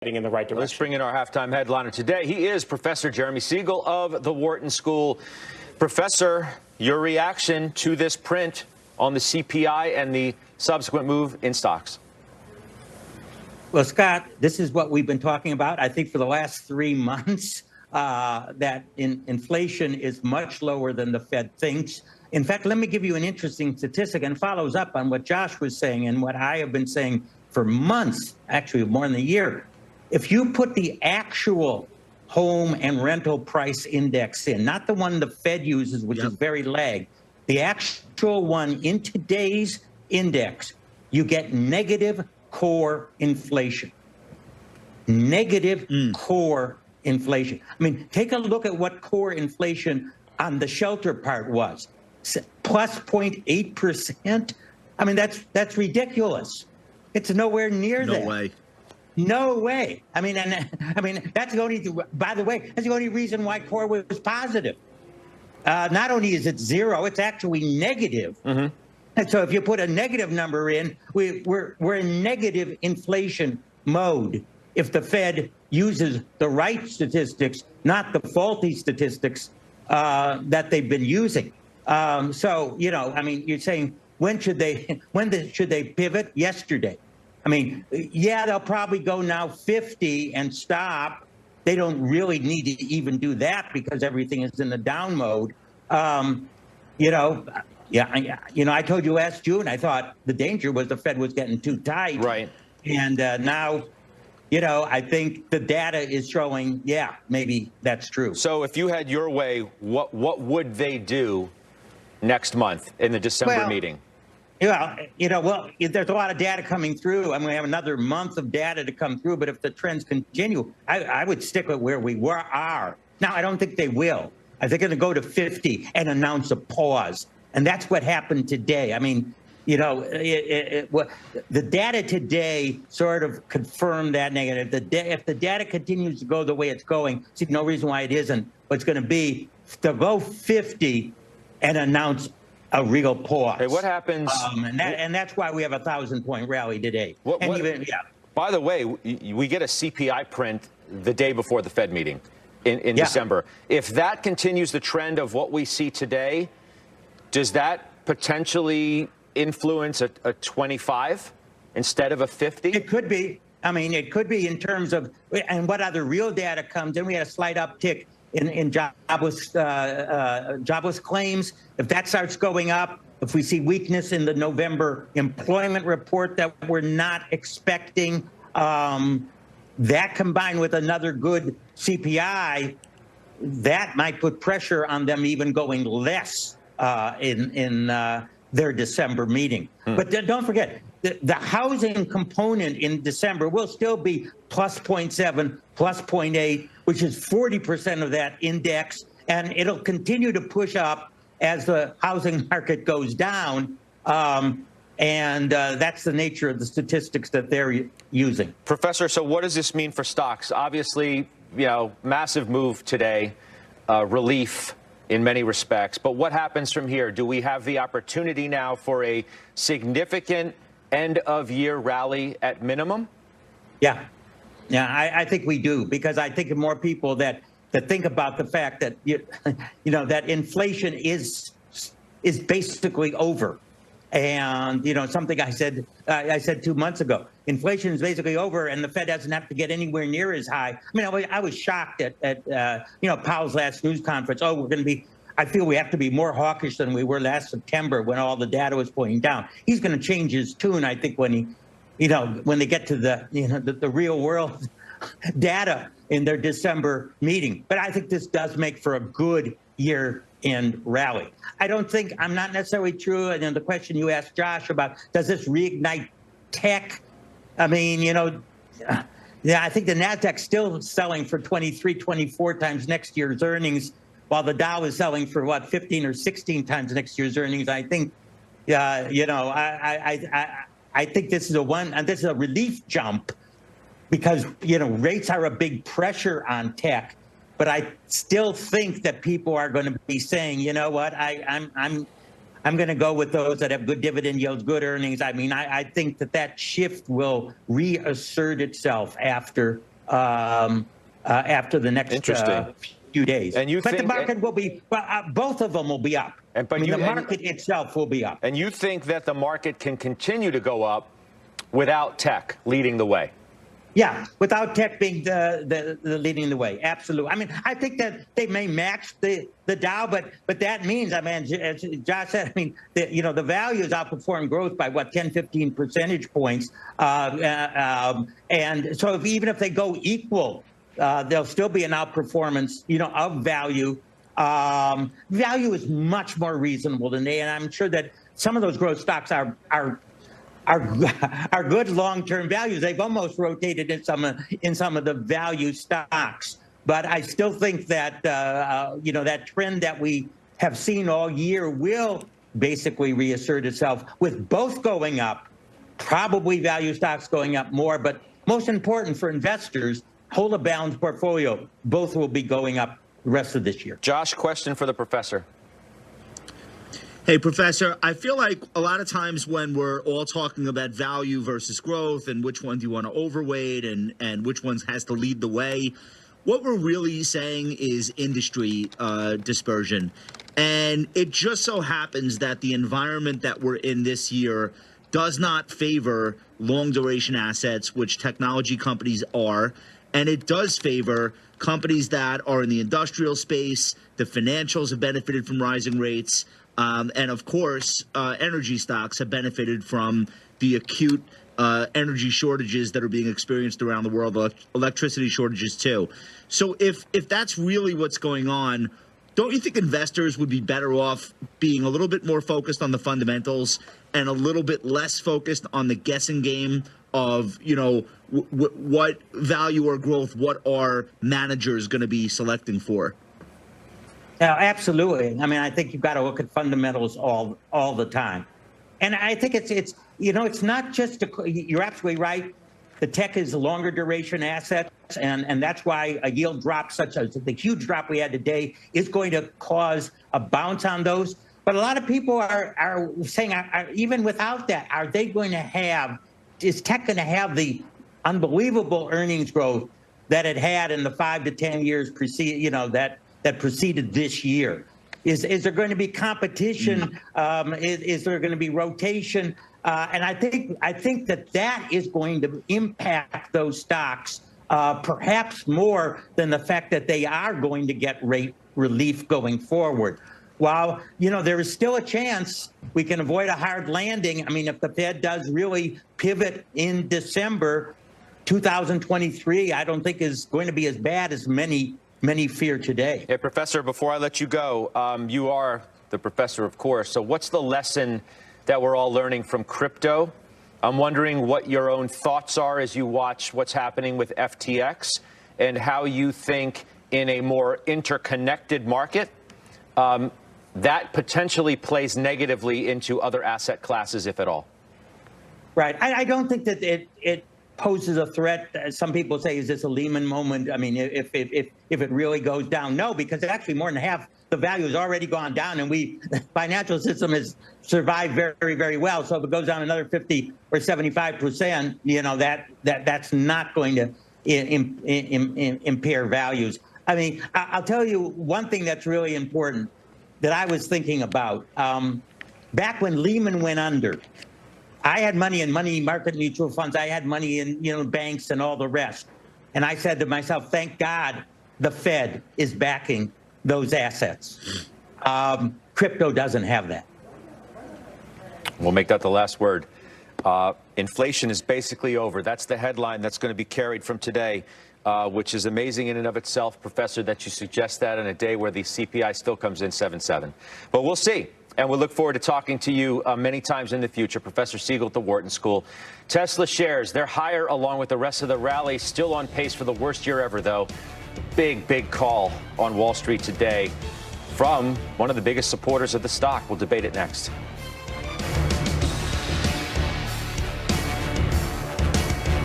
in the right direction. Let's bring in our halftime headliner today. He is Professor Jeremy Siegel of the Wharton School. Professor, your reaction to this print on the CPI and the subsequent move in stocks? Well, Scott, this is what we've been talking about, I think, for the last 3 months, that inflation is much lower than the Fed thinks. In fact, let me give you an interesting statistic, and follows up on what Josh was saying and what I have been saying for months, actually more than a year. If you put the actual home and rental price index in, not the one the Fed uses, which is very lagged, the actual one in today's index, you get negative core inflation. Negative core inflation. I mean, take a look at what core inflation on the shelter part was. Plus 0.8%. I mean, that's ridiculous. It's nowhere near that. No way. No way. I mean, that's the only, by the way, that's the only reason why core was positive. Not only is it zero, it's actually negative. And so if you put a negative number in, we're in negative inflation mode if the Fed uses the right statistics, not the faulty statistics that they've been using. So, you know, I mean, you're saying when should they pivot? Yesterday. I mean, yeah, they'll probably go now 50 and stop. They don't really need to even do that because everything is in the down mode. You know, I told you last June, I thought the danger was the Fed was getting too tight. Right. And now, you know, I think the data is showing, yeah, maybe that's true. So if you had your way, what would they do next month in the December meeting? Well, there's a lot of data coming through. I'm going to have another month of data to come through. But if the trends continue, I would stick with where we are. Now, I don't think they will. I think they're going to go to 50 and announce a pause. And that's what happened today. I mean, you know, the data today sort of confirmed that negative. If the data continues to go the way it's going, see, no reason why it isn't. What's going to be to go 50 and announce a real pause. Hey, what happens? And that's why we have a 1,000-point rally today. By the way, we get a CPI print the day before the Fed meeting in December. If that continues the trend of what we see today, does that potentially influence a 25 instead of a 50? It could be. I mean, it could be in terms of, and what other real data comes in. We had a slight uptick in jobless claims. If that starts going up, if we see weakness in the November employment report that we're not expecting, that combined with another good CPI, that might put pressure on them even going less in their December meeting. But don't forget, the housing component in December will still be plus 0.7, plus 0.8, which is 40% of that index. And it'll continue to push up as the housing market goes down. And that's the nature of the statistics that they're using. Professor, so what does this mean for stocks? Obviously, you know, massive move today, relief in many respects. But what happens from here? Do we have the opportunity now for a significant end-of-year rally at minimum? Yeah, I think we do, because I think of more people that think about the fact that you know that inflation is basically over. And, you know, something I said 2 months ago, inflation is basically over and the Fed doesn't have to get anywhere near as high. I mean, I was shocked at Powell's last news conference. Oh, I feel we have to be more hawkish than we were last September when all the data was pointing down. He's going to change his tune, I think, when they get to the real world data in their December meeting. But I think this does make for a good year-end rally. I'm not necessarily true. And then the question you asked Josh about, does this reignite tech? I mean, I think the NASDAQ's still selling for 23, 24 times next year's earnings, while the Dow is selling for 15 or 16 times next year's earnings. I think, I think this is a relief jump because, rates are a big pressure on tech. But I still think that people are going to be saying, you know what, I'm going to go with those that have good dividend yields, good earnings. I mean, I think that shift will reassert itself after after the next few days. And you but think the market will be, both of them will be up. But the market itself will be up. And you think that the market can continue to go up without tech leading the way? Yeah, without tech being the leading the way, absolutely. I mean, I think that they may match the Dow, but that means, I mean, as Josh said, I mean, the values outperform growth by 10, 15 percentage points, and so even if they go equal, there'll still be an outperformance, of value. Value is much more reasonable today, and I'm sure that some of those growth stocks are good long-term values. They've almost rotated in some of the value stocks. But I still think that that trend that we have seen all year will basically reassert itself, with both going up, probably value stocks going up more. But most important for investors, hold a balanced portfolio. Both will be going up the rest of this year. Josh, question for the professor. Hey, Professor, I feel like a lot of times when we're all talking about value versus growth and which one do you want to overweight and which ones has to lead the way, what we're really saying is industry dispersion. And it just so happens that the environment that we're in this year does not favor long duration assets, which technology companies are. And it does favor companies that are in the industrial space. The financials have benefited from rising rates. And of course, energy stocks have benefited from the acute energy shortages that are being experienced around the world, electricity shortages too. So if that's really what's going on, don't you think investors would be better off being a little bit more focused on the fundamentals and a little bit less focused on the guessing game of, what value or growth, what are managers going to be selecting for? Yeah, absolutely. I mean, I think you've got to look at fundamentals all the time. And I think it's not just, you're absolutely right. The tech is a longer duration asset, and that's why a yield drop such as the huge drop we had today is going to cause a bounce on those. But a lot of people are saying, even without that, is tech going to have the unbelievable earnings growth that it had in the 5 to 10 years that preceded this year? Is there going to be competition? Is there going to be rotation? And I think that is going to impact those stocks perhaps more than the fact that they are going to get rate relief going forward. While, there is still a chance we can avoid a hard landing. I mean, if the Fed does really pivot in December, 2023, I don't think is going to be as bad as many fear today. Hey, Professor, before I let you go, you are the professor, of course. So what's the lesson that we're all learning from crypto? I'm wondering what your own thoughts are as you watch what's happening with FTX and how you think in a more interconnected market that potentially plays negatively into other asset classes, if at all. Right. I don't think that it poses a threat. Some people say, is this a Lehman moment? I mean, if it really goes down? No, because actually more than half the value has already gone down, and the financial system has survived very, very well. So if it goes down another 50 or 75%, that's not going to impair values. I mean, I'll tell you one thing that's really important that I was thinking about. Back when Lehman went under, I had money in money market mutual funds. I had money in banks and all the rest. And I said to myself, thank God the Fed is backing those assets. Crypto doesn't have that. We'll make that the last word. Inflation is basically over. That's the headline that's going to be carried from today, which is amazing in and of itself, Professor, that you suggest that on a day where the CPI still comes in 7.7. But we'll see. And we look forward to talking to you many times in the future. Professor Siegel at the Wharton School. Tesla shares, they're higher along with the rest of the rally. Still on pace for the worst year ever, though. Big call on Wall Street today from one of the biggest supporters of the stock. We'll debate it next.